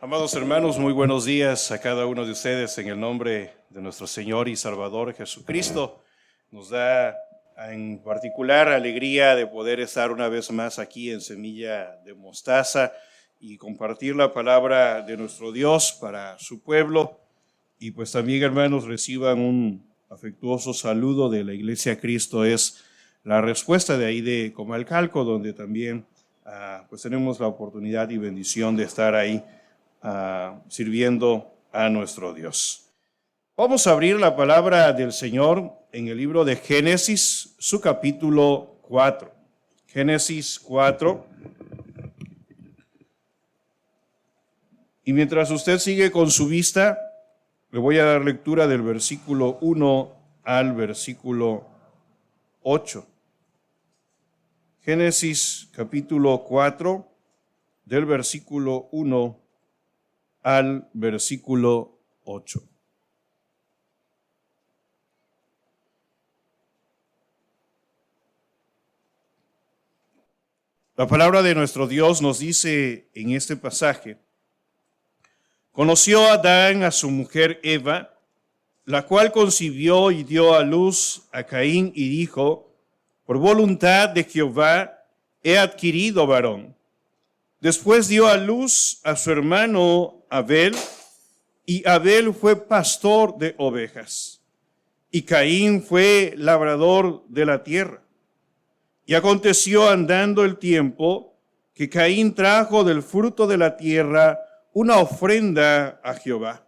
Amados hermanos, muy buenos días a cada uno de ustedes en el nombre de nuestro Señor y Salvador Jesucristo. Nos da en particular alegría de poder estar una vez más aquí en Semilla de Mostaza y compartir la palabra de nuestro Dios para su pueblo. Y pues también, hermanos, reciban un afectuoso saludo de la Iglesia Cristo es la respuesta de ahí de Comalcalco, donde también pues tenemos la oportunidad y bendición de estar ahí sirviendo a nuestro Dios. Vamos a abrir la palabra del Señor en el libro de Génesis, su capítulo 4. Génesis 4. Y mientras usted sigue con su vista, le voy a dar lectura del versículo 1 al versículo 8. Génesis capítulo 4, del versículo 1 al versículo 8. La palabra de nuestro Dios nos dice en este pasaje: conoció Adán a su mujer Eva, la cual concibió y dio a luz a Caín y dijo: por voluntad de Jehová he adquirido varón. Después dio a luz a su hermano Abel, y Abel fue pastor de ovejas, y Caín fue labrador de la tierra. Y aconteció andando el tiempo que Caín trajo del fruto de la tierra una ofrenda a Jehová.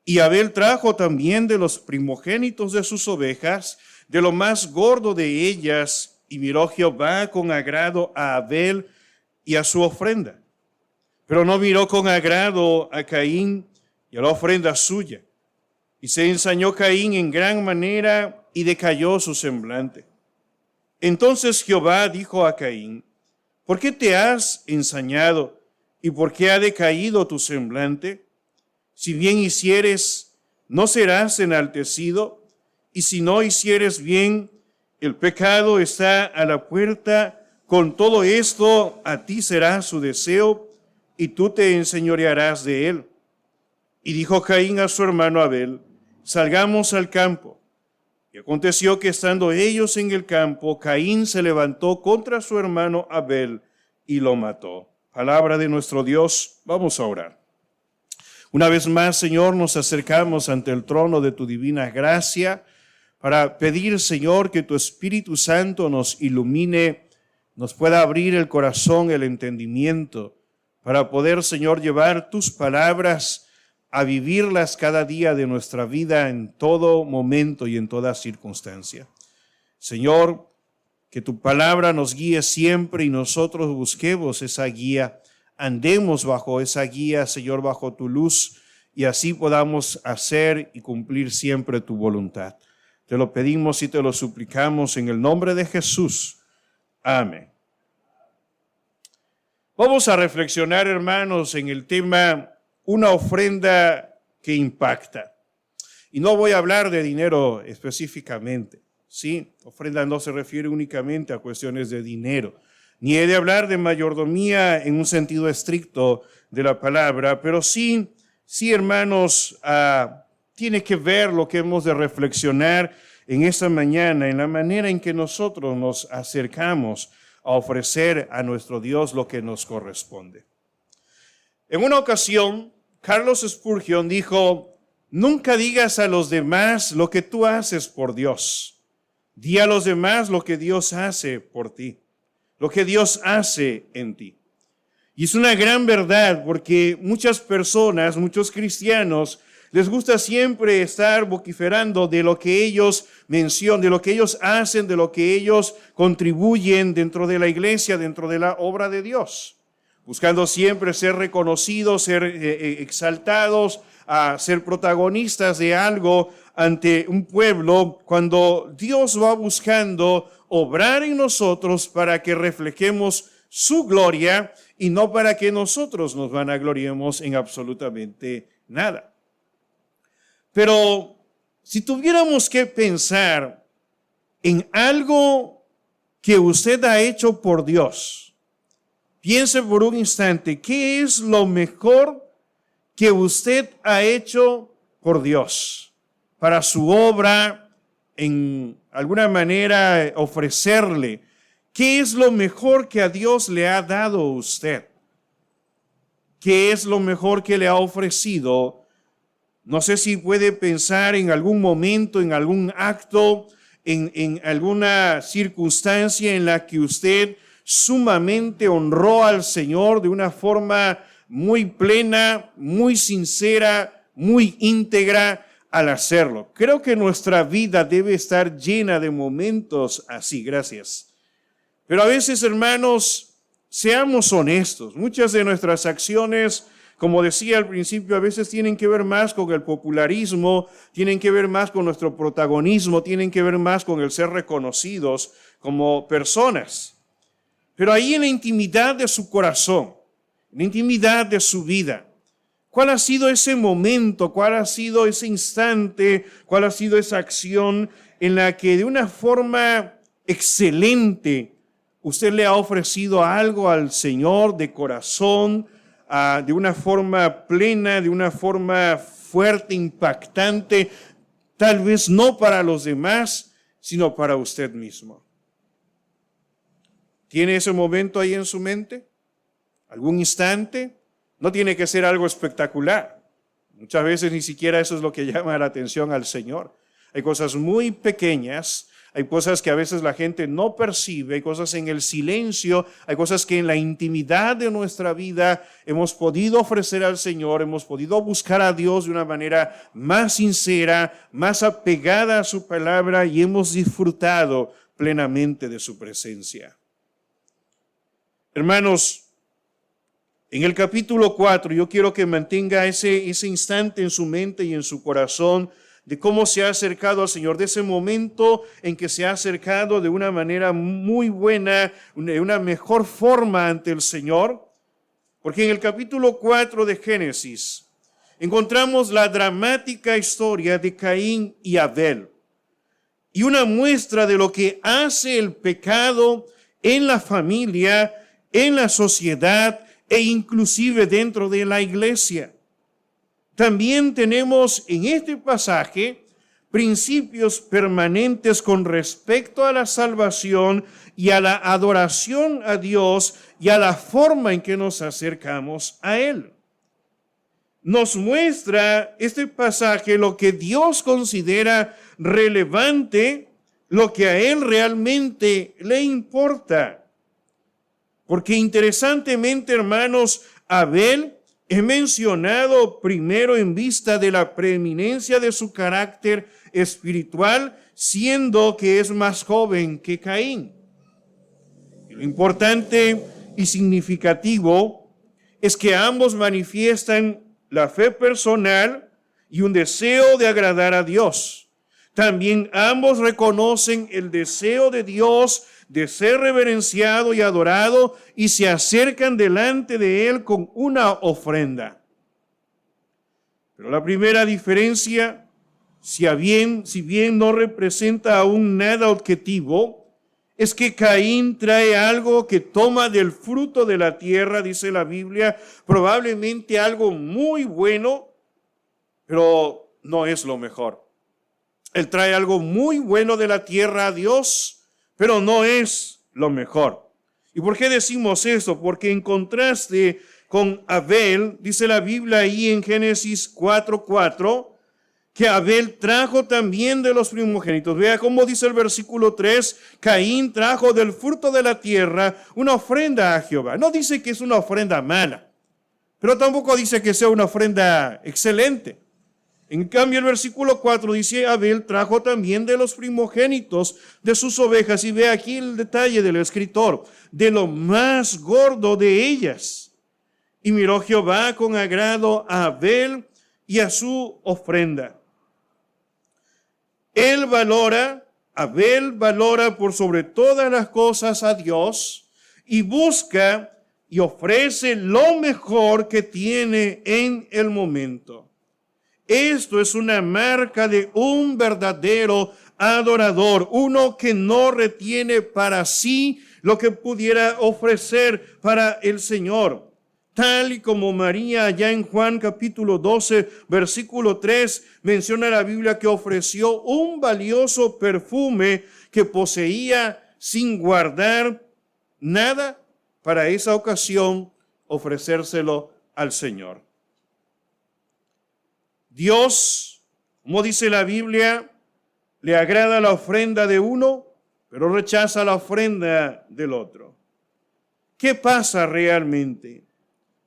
Y Abel trajo también de los primogénitos de sus ovejas, de lo más gordo de ellas, y miró Jehová con agrado a Abel y a su ofrenda, pero no miró con agrado a Caín y a la ofrenda suya. Y se ensañó Caín en gran manera y decayó su semblante. Entonces Jehová dijo a Caín: ¿por qué te has ensañado y por qué ha decaído tu semblante? Si bien hicieres, no serás enaltecido, y si no hicieres bien, el pecado está a la puerta. Con todo esto, a ti será su deseo, y tú te enseñorearás de él. Y dijo Caín a su hermano Abel: salgamos al campo. Y aconteció que estando ellos en el campo, Caín se levantó contra su hermano Abel y lo mató. Palabra de nuestro Dios. Vamos a orar. Una vez más, Señor, nos acercamos ante el trono de tu divina gracia para pedir, Señor, que tu Espíritu Santo nos ilumine, nos pueda abrir el corazón, el entendimiento, para poder, Señor, llevar tus palabras a vivirlas cada día de nuestra vida en todo momento y en toda circunstancia. Señor, que tu palabra nos guíe siempre y nosotros busquemos esa guía, andemos bajo esa guía, Señor, bajo tu luz, y así podamos hacer y cumplir siempre tu voluntad. Te lo pedimos y te lo suplicamos en el nombre de Jesús. Amén. Vamos a reflexionar, hermanos, en el tema una ofrenda que impacta. Y no voy a hablar de dinero específicamente, ¿sí? Ofrenda no se refiere únicamente a cuestiones de dinero, ni he de hablar de mayordomía en un sentido estricto de la palabra, pero sí, hermanos, tiene que ver lo que hemos de reflexionar en esta mañana, en la manera en que nosotros nos acercamos a ofrecer a nuestro Dios lo que nos corresponde. En una ocasión, Carlos Spurgeon dijo: nunca digas a los demás lo que tú haces por Dios. Di a los demás lo que Dios hace por ti, lo que Dios hace en ti. Y es una gran verdad, porque muchas personas, muchos cristianos, les gusta siempre estar vociferando de lo que ellos mencionan, de lo que ellos hacen, de lo que ellos contribuyen dentro de la iglesia, dentro de la obra de Dios, buscando siempre ser reconocidos, ser exaltados, a ser protagonistas de algo ante un pueblo, cuando Dios va buscando obrar en nosotros para que reflejemos su gloria y no para que nosotros nos vanagloriemos en absolutamente nada. Pero si tuviéramos que pensar en algo que usted ha hecho por Dios, piense por un instante, ¿qué es lo mejor que usted ha hecho por Dios? Para su obra, en alguna manera ofrecerle. ¿Qué es lo mejor que a Dios le ha dado a usted? ¿Qué es lo mejor que le ha ofrecido? No sé si puede pensar en algún momento, en algún acto, en alguna circunstancia en la que usted sumamente honró al Señor de una forma muy plena, muy sincera, muy íntegra al hacerlo. Creo que nuestra vida debe estar llena de momentos así. Gracias. Pero a veces, hermanos, seamos honestos. Muchas de nuestras acciones, como decía al principio, a veces tienen que ver más con el popularismo, tienen que ver más con nuestro protagonismo, tienen que ver más con el ser reconocidos como personas. Pero ahí en la intimidad de su corazón, en la intimidad de su vida, ¿cuál ha sido ese momento? ¿Cuál ha sido ese instante? ¿Cuál ha sido esa acción en la que de una forma excelente usted le ha ofrecido algo al Señor de corazón, de una forma plena, de una forma fuerte, impactante, tal vez no para los demás, sino para usted mismo? ¿Tiene ese momento ahí en su mente? ¿Algún instante? No tiene que ser algo espectacular. Muchas veces ni siquiera eso es lo que llama la atención al Señor. Hay cosas muy pequeñas, hay cosas que a veces la gente no percibe, hay cosas en el silencio, hay cosas que en la intimidad de nuestra vida hemos podido ofrecer al Señor, hemos podido buscar a Dios de una manera más sincera, más apegada a su palabra y hemos disfrutado plenamente de su presencia. Hermanos, en el capítulo 4, yo quiero que mantenga ese instante en su mente y en su corazón de cómo se ha acercado al Señor, de ese momento en que se ha acercado de una manera muy buena, de una mejor forma ante el Señor. Porque en el capítulo 4 de Génesis encontramos la dramática historia de Caín y Abel y una muestra de lo que hace el pecado en la familia, en la sociedad e inclusive dentro de la iglesia. También tenemos en este pasaje principios permanentes con respecto a la salvación y a la adoración a Dios y a la forma en que nos acercamos a Él. Nos muestra este pasaje lo que Dios considera relevante, lo que a Él realmente le importa. Porque interesantemente, hermanos, Abel he mencionado primero en vista de la preeminencia de su carácter espiritual, siendo que es más joven que Caín. Y lo importante y significativo es que ambos manifiestan la fe personal y un deseo de agradar a Dios. También ambos reconocen el deseo de Dios de ser reverenciado y adorado y se acercan delante de Él con una ofrenda. Pero la primera diferencia, si bien no representa aún nada objetivo, es que Caín trae algo que toma del fruto de la tierra, dice la Biblia, probablemente algo muy bueno, pero no es lo mejor. Él trae algo muy bueno de la tierra a Dios, pero no es lo mejor. ¿Y por qué decimos esto? Porque en contraste con Abel, dice la Biblia ahí en Génesis 4:4, que Abel trajo también de los primogénitos. Vea cómo dice el versículo 3, Caín trajo del fruto de la tierra una ofrenda a Jehová. No dice que es una ofrenda mala, pero tampoco dice que sea una ofrenda excelente. En cambio, el versículo 4 dice, Abel trajo también de los primogénitos de sus ovejas. Y ve aquí el detalle del escritor, de lo más gordo de ellas. Y miró Jehová con agrado a Abel y a su ofrenda. Abel valora por sobre todas las cosas a Dios y busca y ofrece lo mejor que tiene en el momento. Esto es una marca de un verdadero adorador, uno que no retiene para sí lo que pudiera ofrecer para el Señor. Tal y como María allá en Juan capítulo 12, versículo 3, menciona la Biblia que ofreció un valioso perfume que poseía sin guardar nada para esa ocasión, ofrecérselo al Señor. Dios, como dice la Biblia, le agrada la ofrenda de uno, pero rechaza la ofrenda del otro. ¿Qué pasa realmente?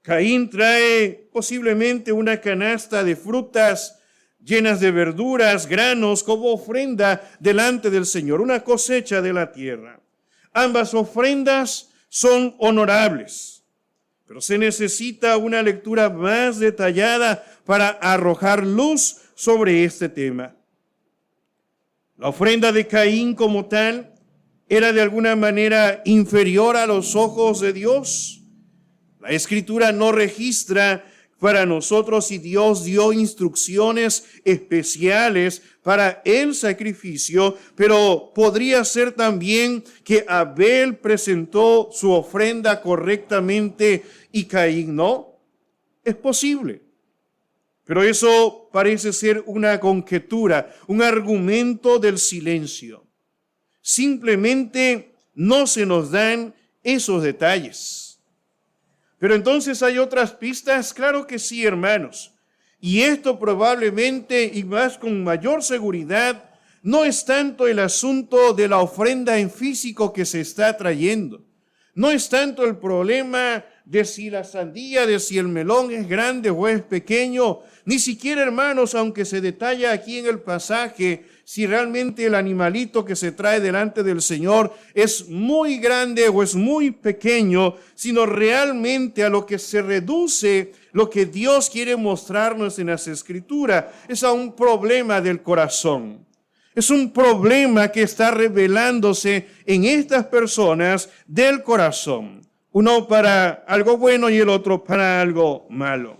Caín trae posiblemente una canasta de frutas llenas de verduras, granos, como ofrenda delante del Señor, una cosecha de la tierra. Ambas ofrendas son honorables, pero se necesita una lectura más detallada para arrojar luz sobre este tema. La ofrenda de Caín como tal era de alguna manera inferior a los ojos de Dios. La Escritura no registra para nosotros si Dios dio instrucciones especiales para el sacrificio, pero podría ser también que Abel presentó su ofrenda correctamente y Caín no. Es posible. Pero eso parece ser una conjetura, un argumento del silencio. Simplemente no se nos dan esos detalles. Pero entonces hay otras pistas, claro que sí, hermanos. Y esto probablemente, y más con mayor seguridad, no es tanto el asunto de la ofrenda en físico que se está trayendo. No es tanto el problema de si la sandía, de si el melón es grande o es pequeño. Ni siquiera, hermanos, aunque se detalla aquí en el pasaje, si realmente el animalito que se trae delante del Señor es muy grande o es muy pequeño, sino realmente a lo que se reduce lo que Dios quiere mostrarnos en las Escrituras, es a un problema del corazón. Es un problema que está revelándose en estas personas del corazón. Uno para algo bueno y el otro para algo malo.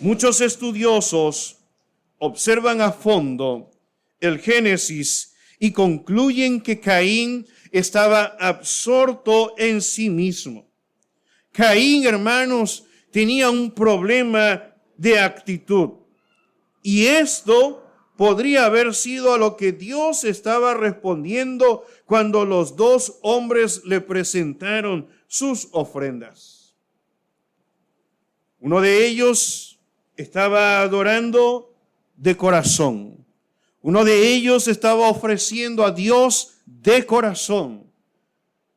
Muchos estudiosos observan a fondo el Génesis y concluyen que Caín estaba absorto en sí mismo. Caín, hermanos, tenía un problema de actitud. Y esto podría haber sido a lo que Dios estaba respondiendo cuando los dos hombres le presentaron sus ofrendas. Uno de ellos estaba adorando de corazón. Uno de ellos estaba ofreciendo a Dios de corazón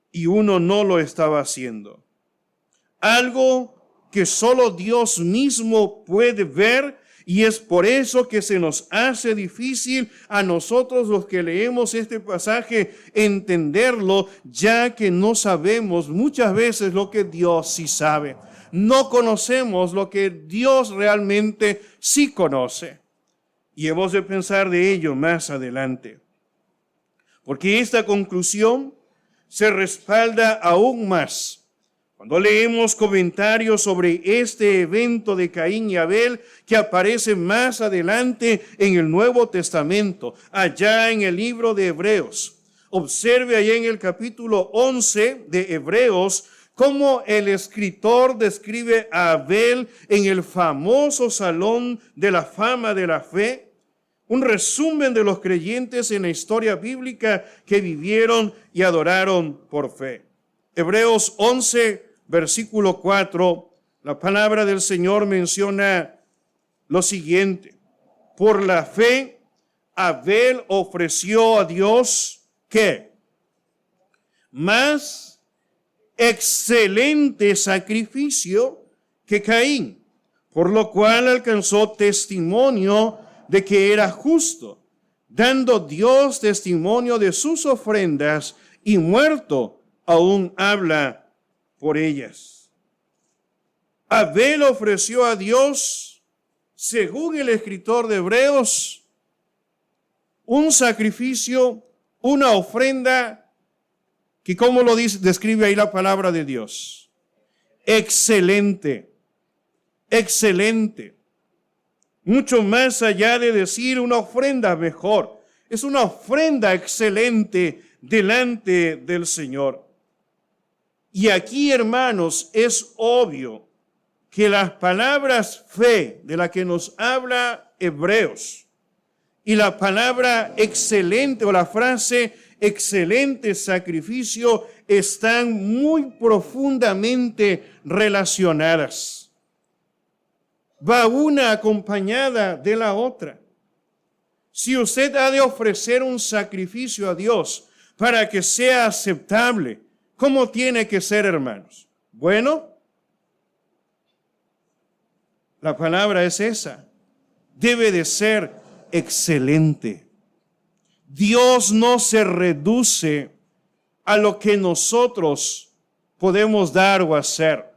y uno no lo estaba haciendo. Algo que solo Dios mismo puede ver, y es por eso que se nos hace difícil a nosotros los que leemos este pasaje entenderlo, ya que no sabemos muchas veces lo que Dios sí sabe. No conocemos lo que Dios realmente sí conoce. Y hemos de pensar de ello más adelante. Porque esta conclusión se respalda aún más cuando leemos comentarios sobre este evento de Caín y Abel que aparece más adelante en el Nuevo Testamento, allá en el libro de Hebreos. Observe allá en el capítulo 11 de Hebreos cómo el escritor describe a Abel en el famoso Salón de la Fama de la Fe, un resumen de los creyentes en la historia bíblica que vivieron y adoraron por fe. Hebreos 11, versículo 4, la palabra del Señor menciona lo siguiente: por la fe, Abel ofreció a Dios, ¿qué? Más excelente sacrificio que Caín, por lo cual alcanzó testimonio de que era justo, dando Dios testimonio de sus ofrendas, y muerto aún habla por ellas. Abel ofreció a Dios, según el escritor de Hebreos, un sacrificio, una ofrenda que, ¿cómo lo describe ahí la palabra de Dios? Excelente, excelente. Mucho más allá de decir una ofrenda mejor. Es una ofrenda excelente delante del Señor. Y aquí, hermanos, es obvio que las palabras fe de la que nos habla Hebreos y la palabra excelente o la frase excelente sacrificio están muy profundamente relacionadas. Va una acompañada de la otra. Si usted ha de ofrecer un sacrificio a Dios para que sea aceptable, ¿cómo tiene que ser, hermanos? Bueno, la palabra es esa. Debe de ser excelente. Dios no se reduce a lo que nosotros podemos dar o hacer.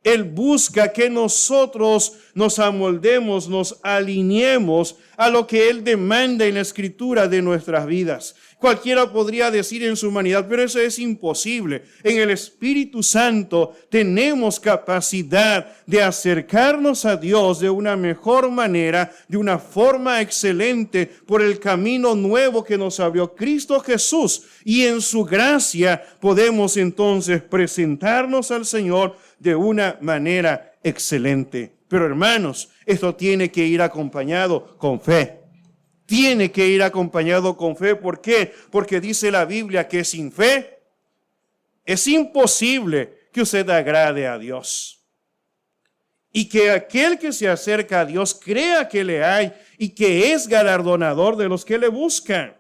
Él busca que nosotros nos amoldemos, nos alineemos a lo que Él demanda en la Escritura de nuestras vidas. Cualquiera podría decir en su humanidad, pero eso es imposible. En el Espíritu Santo tenemos capacidad de acercarnos a Dios de una mejor manera, de una forma excelente, por el camino nuevo que nos abrió Cristo Jesús. Y en su gracia podemos entonces presentarnos al Señor de una manera excelente. Pero hermanos, esto tiene que ir acompañado con fe. Tiene que ir acompañado con fe. ¿Por qué? Porque dice la Biblia que sin fe es imposible que usted agrade a Dios. Y que aquel que se acerca a Dios crea que le hay y que es galardonador de los que le buscan.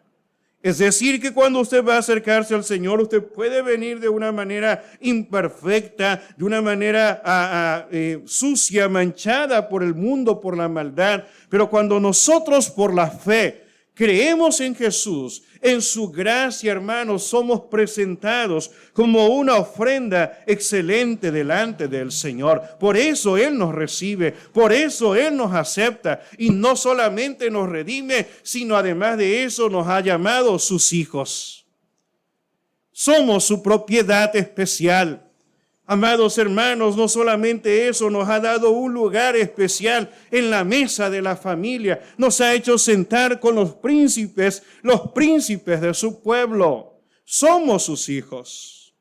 Es decir, que cuando usted va a acercarse al Señor, usted puede venir de una manera imperfecta, de una manera sucia, manchada por el mundo, por la maldad. Pero cuando nosotros por la fe creemos en Jesús, en su gracia, hermanos, somos presentados como una ofrenda excelente delante del Señor. Por eso Él nos recibe, por eso Él nos acepta y no solamente nos redime, sino además de eso nos ha llamado sus hijos. Somos su propiedad especial. Amados hermanos, no solamente eso, nos ha dado un lugar especial en la mesa de la familia. Nos ha hecho sentar con los príncipes de su pueblo. Somos sus hijos.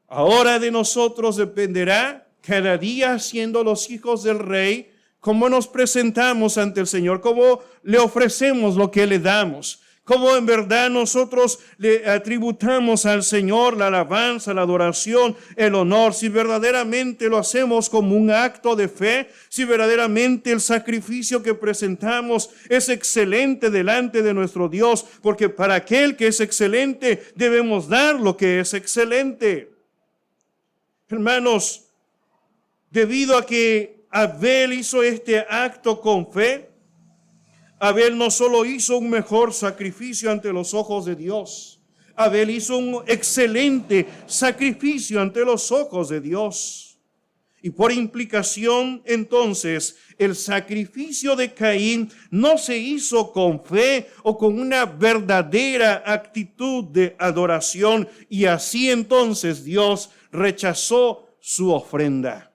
Ahora de nosotros dependerá, cada día siendo los hijos del Rey, cómo nos presentamos ante el Señor, cómo le ofrecemos lo que le damos. Cómo en verdad nosotros le atributamos al Señor la alabanza, la adoración, el honor. Si verdaderamente lo hacemos como un acto de fe, si verdaderamente el sacrificio que presentamos es excelente delante de nuestro Dios, porque para aquel que es excelente debemos dar lo que es excelente. Hermanos, debido a que Abel hizo este acto con fe, Abel no solo hizo un mejor sacrificio ante los ojos de Dios, Abel hizo un excelente sacrificio ante los ojos de Dios. Y por implicación, entonces, el sacrificio de Caín no se hizo con fe o con una verdadera actitud de adoración, y así entonces Dios rechazó su ofrenda.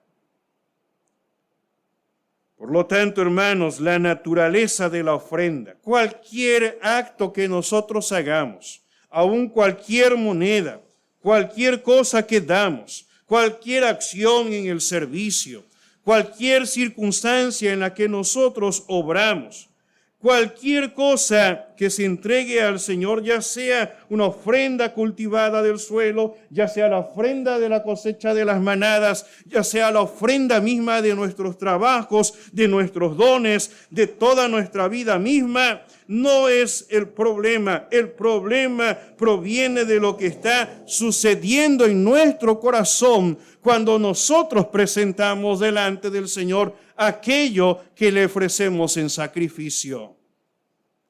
Por lo tanto, hermanos, la naturaleza de la ofrenda, cualquier acto que nosotros hagamos, aun cualquier moneda, cualquier cosa que damos, cualquier acción en el servicio, cualquier circunstancia en la que nosotros obramos, cualquier cosa que se entregue al Señor, ya sea una ofrenda cultivada del suelo, ya sea la ofrenda de la cosecha de las manadas, ya sea la ofrenda misma de nuestros trabajos, de nuestros dones, de toda nuestra vida misma, no es el problema. El problema proviene de lo que está sucediendo en nuestro corazón cuando nosotros presentamos delante del Señor aquello que le ofrecemos en sacrificio.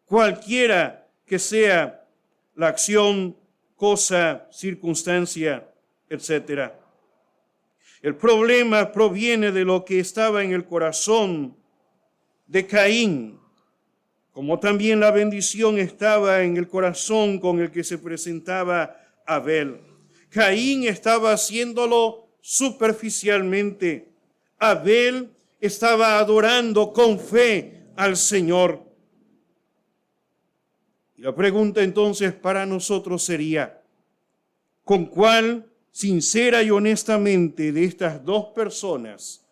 Cualquiera que sea la acción, cosa, circunstancia, etc. El problema proviene de lo que estaba en el corazón de Caín, como también la bendición estaba en el corazón con el que se presentaba Abel. Caín estaba haciéndolo superficialmente. Abel estaba adorando con fe al Señor. Y la pregunta entonces para nosotros sería, ¿con cuál sincera y honestamente de estas dos personas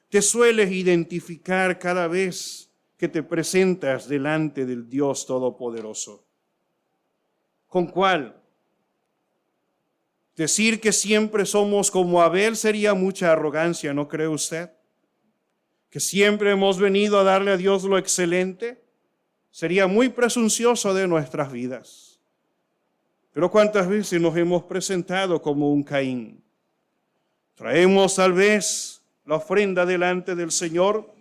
te sueles identificar cada vez que te presentas delante del Dios Todopoderoso? ¿Con cuál? Decir que siempre somos como Abel sería mucha arrogancia, ¿no cree usted? Que siempre hemos venido a darle a Dios lo excelente, sería muy presuncioso de nuestras vidas. Pero ¿cuántas veces nos hemos presentado como un Caín? Traemos tal vez la ofrenda delante del Señor,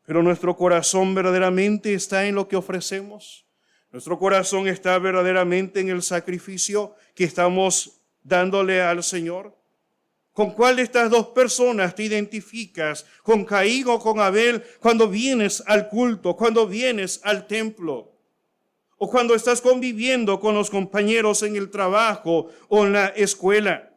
pero nuestro corazón verdaderamente está en lo que ofrecemos. Nuestro corazón está verdaderamente en el sacrificio que estamos dándole al Señor. ¿Con cuál de estas dos personas te identificas? ¿Con Caín o con Abel cuando vienes al culto, cuando vienes al templo? ¿O cuando estás conviviendo con los compañeros en el trabajo o en la escuela?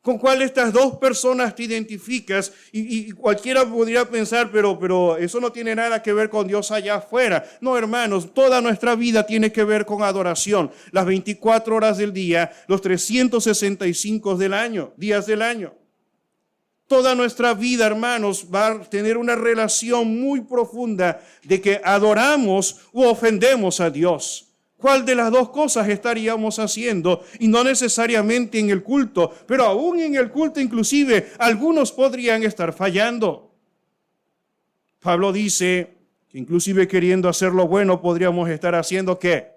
¿Con cuál de estas dos personas te identificas? Y cualquiera podría pensar, pero eso no tiene nada que ver con Dios allá afuera. No, hermanos, toda nuestra vida tiene que ver con adoración. Las 24 horas del día, los 365 días del año. Toda nuestra vida, hermanos, va a tener una relación muy profunda de que adoramos o ofendemos a Dios. ¿Cuál de las dos cosas estaríamos haciendo? Y no necesariamente en el culto, pero aún en el culto inclusive algunos podrían estar fallando. Pablo dice que inclusive queriendo hacer lo bueno podríamos estar haciendo ¿qué?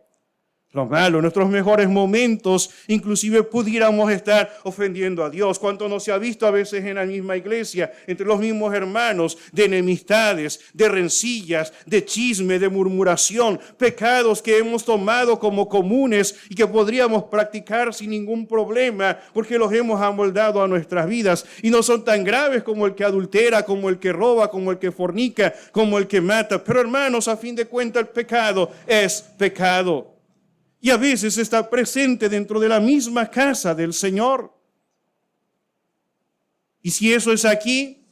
Lo malo. En nuestros mejores momentos inclusive pudiéramos estar ofendiendo a Dios. ¿Cuánto no se ha visto a veces en la misma iglesia, entre los mismos hermanos, de enemistades, de rencillas, de chisme, de murmuración, pecados que hemos tomado como comunes y que podríamos practicar sin ningún problema porque los hemos amoldado a nuestras vidas y no son tan graves como el que adultera, como el que roba, como el que fornica, como el que mata? Pero hermanos, a fin de cuentas el pecado es pecado. Y a veces está presente dentro de la misma casa del Señor. Y si eso es aquí,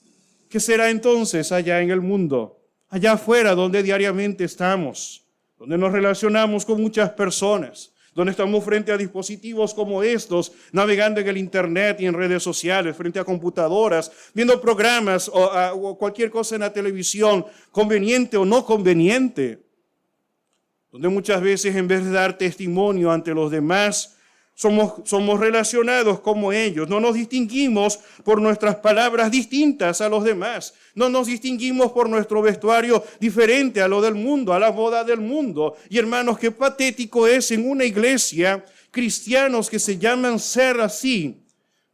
¿qué será entonces allá en el mundo? Allá afuera donde diariamente estamos, donde nos relacionamos con muchas personas, donde estamos frente a dispositivos como estos, navegando en el internet y en redes sociales, frente a computadoras, viendo programas o cualquier cosa en la televisión, conveniente o no conveniente, donde muchas veces en vez de dar testimonio ante los demás, somos relacionados como ellos. No nos distinguimos por nuestras palabras distintas a los demás. No nos distinguimos por nuestro vestuario diferente a lo del mundo, a la moda del mundo. Y hermanos, qué patético es en una iglesia cristianos que se llaman ser así,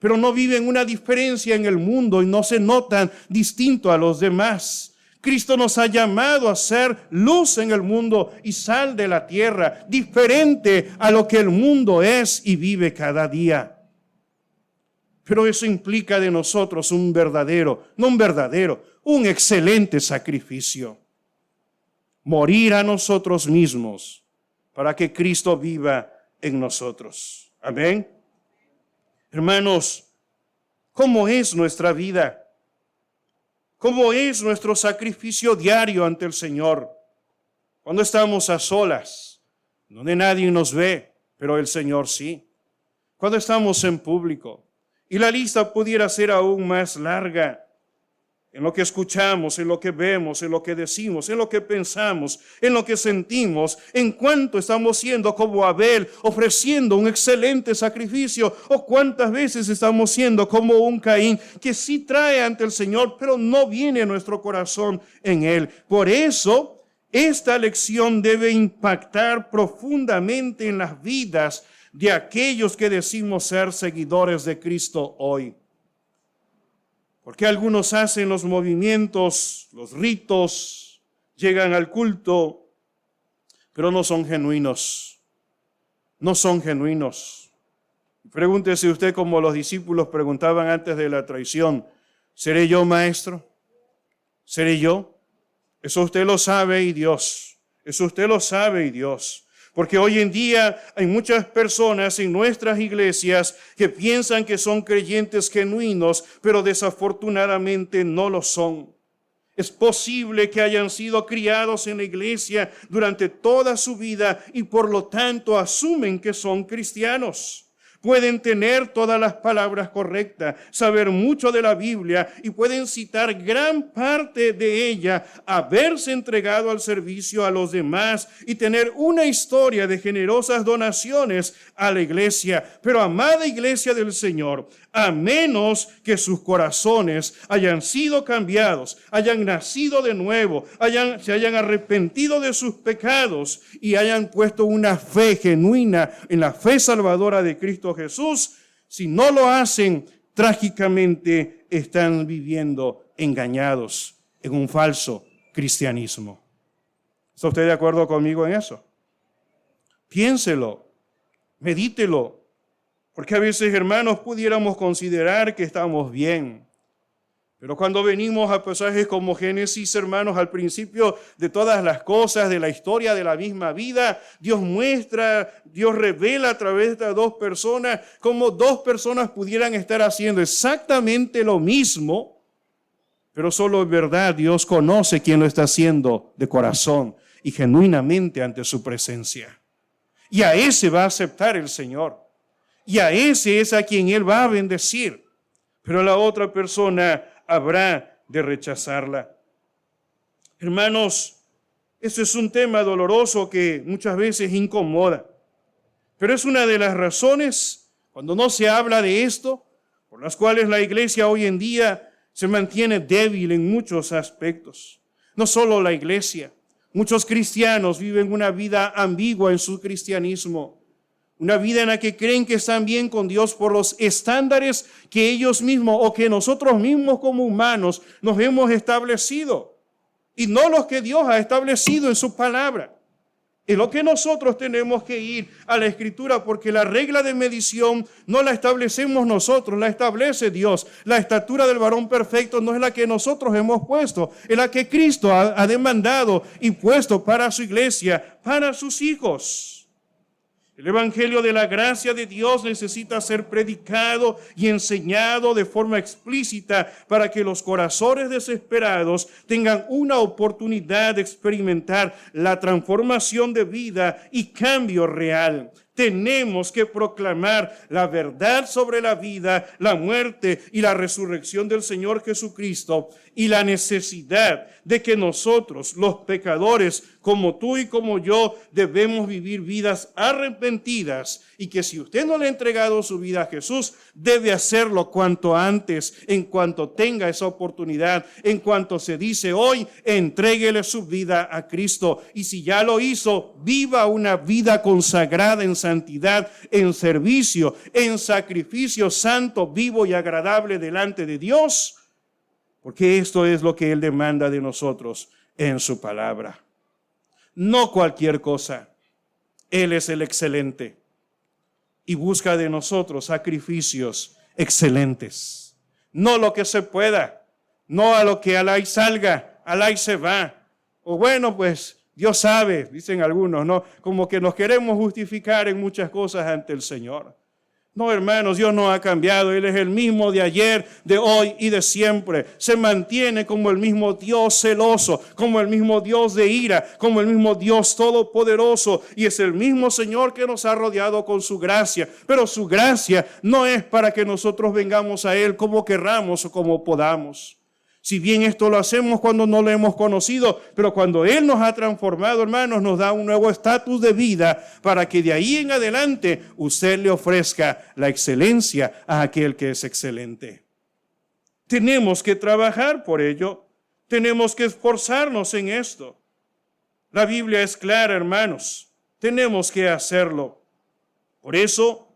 pero no viven una diferencia en el mundo y no se notan distinto a los demás. Cristo nos ha llamado a ser luz en el mundo y sal de la tierra, diferente a lo que el mundo es y vive cada día. Pero eso implica de nosotros un excelente sacrificio. Morir a nosotros mismos para que Cristo viva en nosotros. Amén. Hermanos, ¿cómo es nuestra vida? ¿Cómo es nuestro sacrificio diario ante el Señor? Cuando estamos a solas, donde nadie nos ve, pero el Señor sí. Cuando estamos en público. Y la lista pudiera ser aún más larga. En lo que escuchamos, en lo que vemos, en lo que decimos, en lo que pensamos, en lo que sentimos, en cuánto estamos siendo como Abel, ofreciendo un excelente sacrificio, o cuántas veces estamos siendo como un Caín, que sí trae ante el Señor, pero no viene nuestro corazón en él. Por eso, esta lección debe impactar profundamente en las vidas de aquellos que decimos ser seguidores de Cristo hoy. Porque algunos hacen los movimientos, los ritos, llegan al culto, pero no son genuinos. No son genuinos. Pregúntese usted, como los discípulos preguntaban antes de la traición, ¿seré yo maestro? ¿Seré yo? Eso usted lo sabe y Dios. Eso usted lo sabe y Dios. Porque hoy en día hay muchas personas en nuestras iglesias que piensan que son creyentes genuinos, pero desafortunadamente no lo son. Es posible que hayan sido criados en la iglesia durante toda su vida y por lo tanto asumen que son cristianos. Pueden tener todas las palabras correctas, saber mucho de la Biblia y pueden citar gran parte de ella, haberse entregado al servicio a los demás y tener una historia de generosas donaciones a la iglesia. Pero amada iglesia del Señor, a menos que sus corazones hayan sido cambiados, hayan nacido de nuevo, se hayan arrepentido de sus pecados y hayan puesto una fe genuina en la fe salvadora de Cristo Jesús, si no lo hacen, trágicamente están viviendo engañados en un falso cristianismo. ¿Está usted de acuerdo conmigo en eso? Piénselo, medítelo. Porque a veces, hermanos, pudiéramos considerar que estamos bien. Pero cuando venimos a pasajes como Génesis, hermanos, al principio de todas las cosas, de la historia de la misma vida, Dios revela a través de dos personas cómo dos personas pudieran estar haciendo exactamente lo mismo, pero solo en verdad Dios conoce quién lo está haciendo de corazón y genuinamente ante su presencia. Y a ese va a aceptar el Señor. Y a ese es a quien Él va a bendecir. Pero a la otra persona habrá de rechazarla. Hermanos, eso es un tema doloroso que muchas veces incomoda. Pero es una de las razones, cuando no se habla de esto, por las cuales la iglesia hoy en día se mantiene débil en muchos aspectos. No solo la iglesia. Muchos cristianos viven una vida ambigua en su cristianismo. Una vida en la que creen que están bien con Dios por los estándares que ellos mismos o que nosotros mismos como humanos nos hemos establecido. Y no los que Dios ha establecido en su palabra. Es lo que nosotros tenemos que ir a la Escritura, porque la regla de medición no la establecemos nosotros, la establece Dios. La estatura del varón perfecto no es la que nosotros hemos puesto, es la que Cristo ha demandado y puesto para su iglesia, para sus hijos. El Evangelio de la gracia de Dios necesita ser predicado y enseñado de forma explícita para que los corazones desesperados tengan una oportunidad de experimentar la transformación de vida y cambio real. Tenemos que proclamar la verdad sobre la vida, la muerte y la resurrección del Señor Jesucristo y la necesidad de que nosotros, los pecadores, como tú y como yo, debemos vivir vidas arrepentidas y que si usted no le ha entregado su vida a Jesús, debe hacerlo cuanto antes, en cuanto tenga esa oportunidad, en cuanto se dice hoy, entréguele su vida a Cristo. Y si ya lo hizo, viva una vida consagrada en santidad, en servicio, en sacrificio santo, vivo y agradable delante de Dios, porque esto es lo que Él demanda de nosotros en su palabra. No cualquier cosa. Él es el excelente y busca de nosotros sacrificios excelentes. No lo que se pueda, no a lo que alay salga, alay se va. O bueno, pues Dios sabe, dicen algunos, ¿no? Como que nos queremos justificar en muchas cosas ante el Señor. No, hermanos, Dios no ha cambiado. Él es el mismo de ayer, de hoy y de siempre. Se mantiene como el mismo Dios celoso, como el mismo Dios de ira, como el mismo Dios todopoderoso. Y es el mismo Señor que nos ha rodeado con su gracia. Pero su gracia no es para que nosotros vengamos a Él como querramos o como podamos. Si bien esto lo hacemos cuando no lo hemos conocido, pero cuando Él nos ha transformado, hermanos, nos da un nuevo estatus de vida para que de ahí en adelante usted le ofrezca la excelencia a aquel que es excelente. Tenemos que trabajar por ello. Tenemos que esforzarnos en esto. La Biblia es clara, hermanos. Tenemos que hacerlo. Por eso,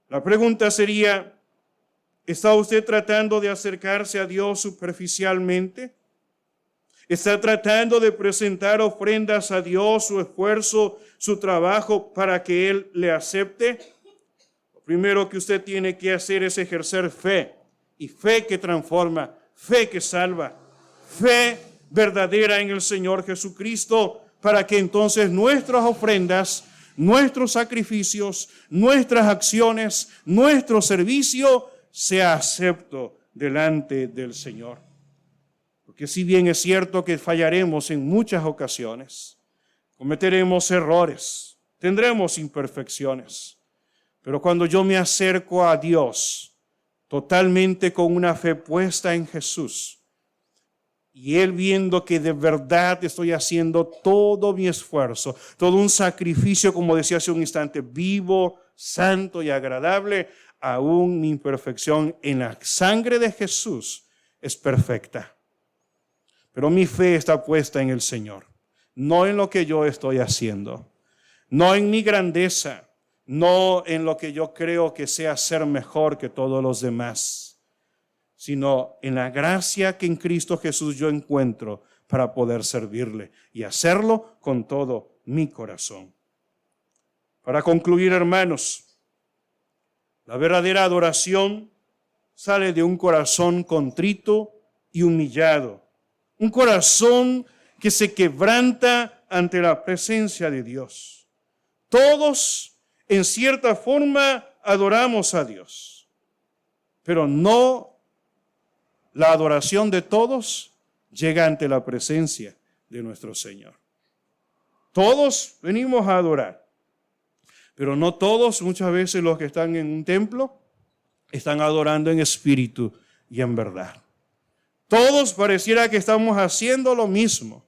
la pregunta sería, ¿está usted tratando de acercarse a Dios superficialmente? ¿Está tratando de presentar ofrendas a Dios, su esfuerzo, su trabajo para que Él le acepte? Lo primero que usted tiene que hacer es ejercer fe, y fe que transforma, fe que salva, fe verdadera en el Señor Jesucristo, para que entonces nuestras ofrendas, nuestros sacrificios, nuestras acciones, nuestro servicio sea acepto delante del Señor. Porque si bien es cierto que fallaremos en muchas ocasiones, cometeremos errores, tendremos imperfecciones, pero cuando yo me acerco a Dios totalmente con una fe puesta en Jesús, y Él viendo que de verdad estoy haciendo todo mi esfuerzo, todo un sacrificio, como decía hace un instante, vivo, santo y agradable, aún mi imperfección en la sangre de Jesús es perfecta. Pero mi fe está puesta en el Señor, no en lo que yo estoy haciendo, no en mi grandeza, no en lo que yo creo que sea ser mejor que todos los demás, sino en la gracia que en Cristo Jesús yo encuentro para poder servirle y hacerlo con todo mi corazón. Para concluir, hermanos, la verdadera adoración sale de un corazón contrito y humillado, un corazón que se quebranta ante la presencia de Dios. Todos, en cierta forma, adoramos a Dios, pero no la adoración de todos llega ante la presencia de nuestro Señor. Todos venimos a adorar, pero no todos, muchas veces los que están en un templo, están adorando en espíritu y en verdad. Todos pareciera que estamos haciendo lo mismo,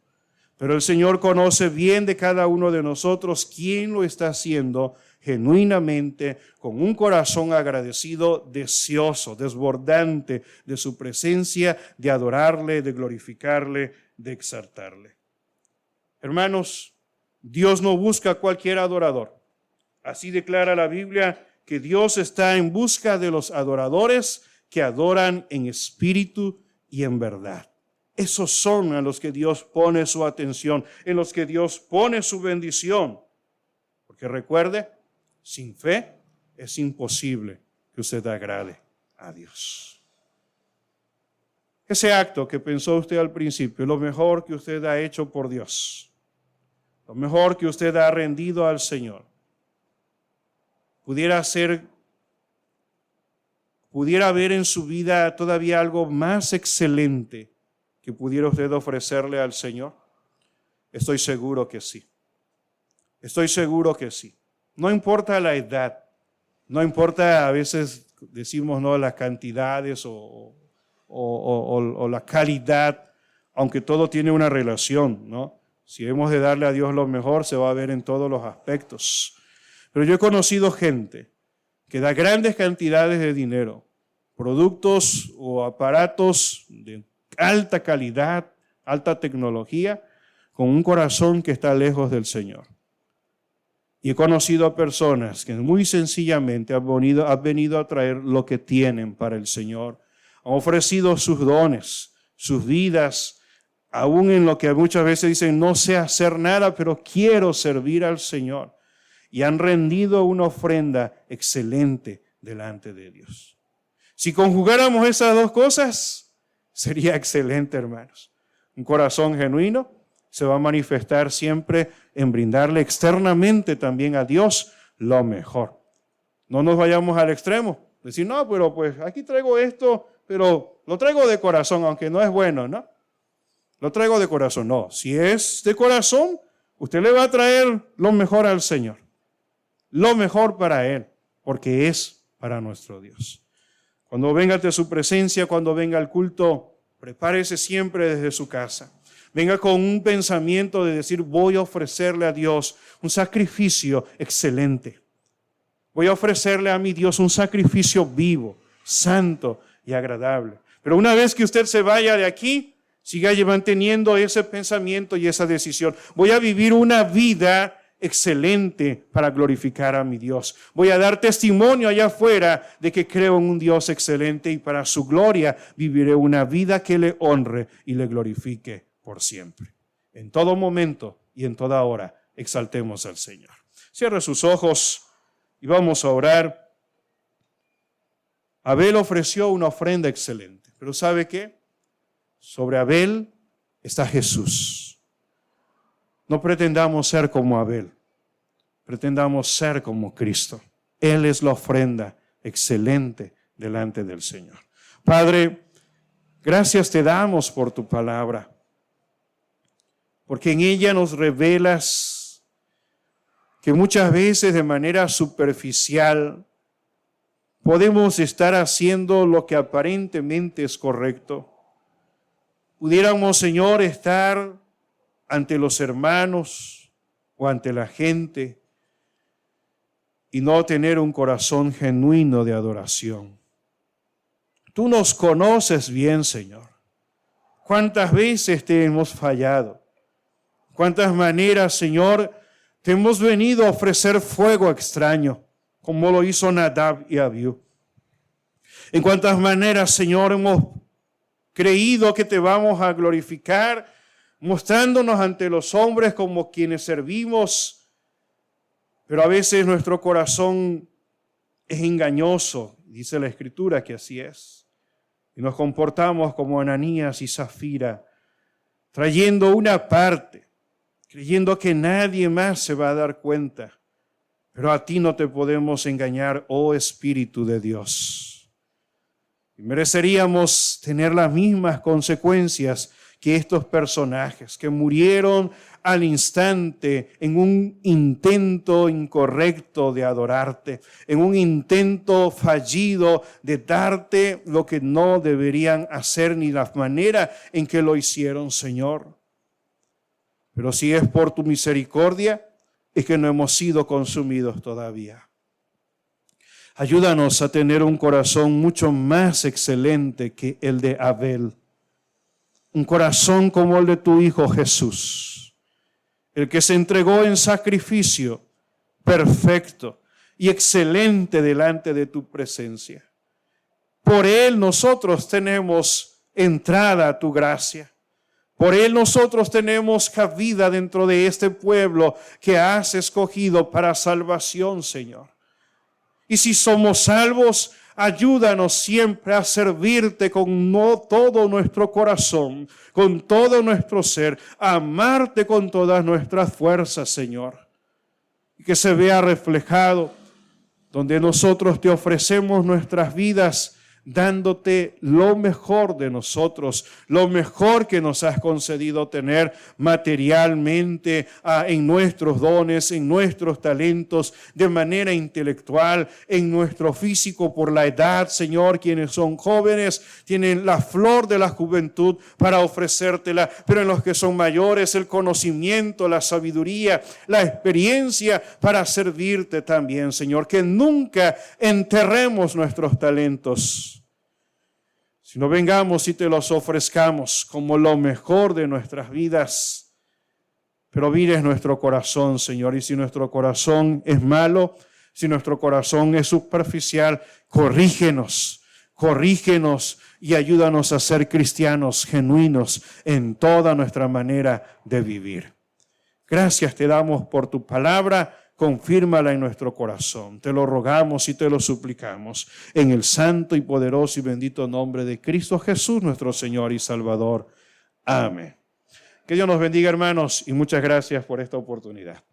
pero el Señor conoce bien de cada uno de nosotros quién lo está haciendo genuinamente, con un corazón agradecido, deseoso, desbordante de su presencia, de adorarle, de glorificarle, de exaltarle. Hermanos, Dios no busca a cualquier adorador. Así declara la Biblia que Dios está en busca de los adoradores que adoran en espíritu y en verdad. Esos son a los que Dios pone su atención, en los que Dios pone su bendición. Porque recuerde, sin fe es imposible que usted agrade a Dios. Ese acto que pensó usted al principio, lo mejor que usted ha hecho por Dios, lo mejor que usted ha rendido al Señor, pudiera haber en su vida todavía algo más excelente que pudiera usted ofrecerle al Señor. Estoy seguro que sí. Estoy seguro que sí. No importa la edad, no importa, a veces decimos, no, las cantidades o la calidad, aunque todo tiene una relación, ¿no? Si hemos de darle a Dios lo mejor, se va a ver en todos los aspectos. Pero yo he conocido gente que da grandes cantidades de dinero, productos o aparatos de alta calidad, alta tecnología, con un corazón que está lejos del Señor. Y he conocido a personas que muy sencillamente han venido a traer lo que tienen para el Señor. Han ofrecido sus dones, sus vidas, aún en lo que muchas veces dicen, no sé hacer nada, pero quiero servir al Señor. Y han rendido una ofrenda excelente delante de Dios. Si conjugáramos esas dos cosas, sería excelente, hermanos. Un corazón genuino se va a manifestar siempre en brindarle externamente también a Dios lo mejor. No nos vayamos al extremo. Decir, no, pero pues aquí traigo esto, pero lo traigo de corazón, aunque no es bueno, ¿no? Lo traigo de corazón. No, si es de corazón, usted le va a traer lo mejor al Señor. Lo mejor para Él, porque es para nuestro Dios. Cuando venga ante su presencia, cuando venga al culto, prepárese siempre desde su casa. Venga con un pensamiento de decir, voy a ofrecerle a Dios un sacrificio excelente. Voy a ofrecerle a mi Dios un sacrificio vivo, santo y agradable. Pero una vez que usted se vaya de aquí, siga manteniendo ese pensamiento y esa decisión. Voy a vivir una vida excelente para glorificar a mi Dios. Voy a dar testimonio allá afuera de que creo en un Dios excelente y para su gloria viviré una vida que le honre y le glorifique por siempre. En todo momento y en toda hora exaltemos al Señor. Cierre sus ojos y vamos a orar. Abel ofreció una ofrenda excelente, pero ¿sabe qué? Sobre Abel está Jesús. No pretendamos ser como Abel, pretendamos ser como Cristo. Él es la ofrenda excelente delante del Señor. Padre, Gracias te damos por tu palabra, porque en ella nos revelas que muchas veces de manera superficial podemos estar haciendo lo que aparentemente es correcto. Pudiéramos, Señor, estar ante los hermanos o ante la gente y no tener un corazón genuino de adoración. Tú nos conoces bien, Señor. ¿Cuántas veces te hemos fallado? ¿Cuántas maneras, Señor, te hemos venido a ofrecer fuego extraño, como lo hizo Nadab y Abiú? ¿En cuántas maneras, Señor, hemos creído que te vamos a glorificar, mostrándonos ante los hombres como quienes servimos? Pero a veces nuestro corazón es engañoso, dice la Escritura que así es. Y nos comportamos como Ananías y Zafira, trayendo una parte, creyendo que nadie más se va a dar cuenta. Pero a ti no te podemos engañar, oh Espíritu de Dios. Y mereceríamos tener las mismas consecuencias que estos personajes que murieron al instante en un intento incorrecto de adorarte, en un intento fallido de darte lo que no deberían hacer ni la manera en que lo hicieron, Señor. Pero si es por tu misericordia, es que no hemos sido consumidos todavía. Ayúdanos a tener un corazón mucho más excelente que el de Abel. Un corazón como el de tu Hijo Jesús, el que se entregó en sacrificio perfecto y excelente delante de tu presencia. Por Él nosotros tenemos entrada a tu gracia. Por Él nosotros tenemos cabida dentro de este pueblo que has escogido para salvación, Señor. Y si somos salvos, ayúdanos siempre a servirte con todo nuestro corazón, con todo nuestro ser, a amarte con todas nuestras fuerzas, Señor. Y que se vea reflejado donde nosotros te ofrecemos nuestras vidas, dándote lo mejor de nosotros, lo mejor que nos has concedido tener materialmente, en nuestros dones, en nuestros talentos, de manera intelectual, en nuestro físico por la edad, Señor. Quienes son jóvenes tienen la flor de la juventud para ofrecértela, pero en los que son mayores el conocimiento, la sabiduría, la experiencia para servirte también, Señor. Que nunca enterremos nuestros talentos, sino vengamos y te los ofrezcamos como lo mejor de nuestras vidas. Pero mires nuestro corazón, Señor, y si nuestro corazón es malo, si nuestro corazón es superficial, corrígenos y ayúdanos a ser cristianos genuinos en toda nuestra manera de vivir. Gracias te damos por tu palabra. Confírmala en nuestro corazón. Te lo rogamos y te lo suplicamos en el santo y poderoso y bendito nombre de Cristo Jesús, nuestro Señor y Salvador. Amén. Que Dios nos bendiga, hermanos, y muchas gracias por esta oportunidad.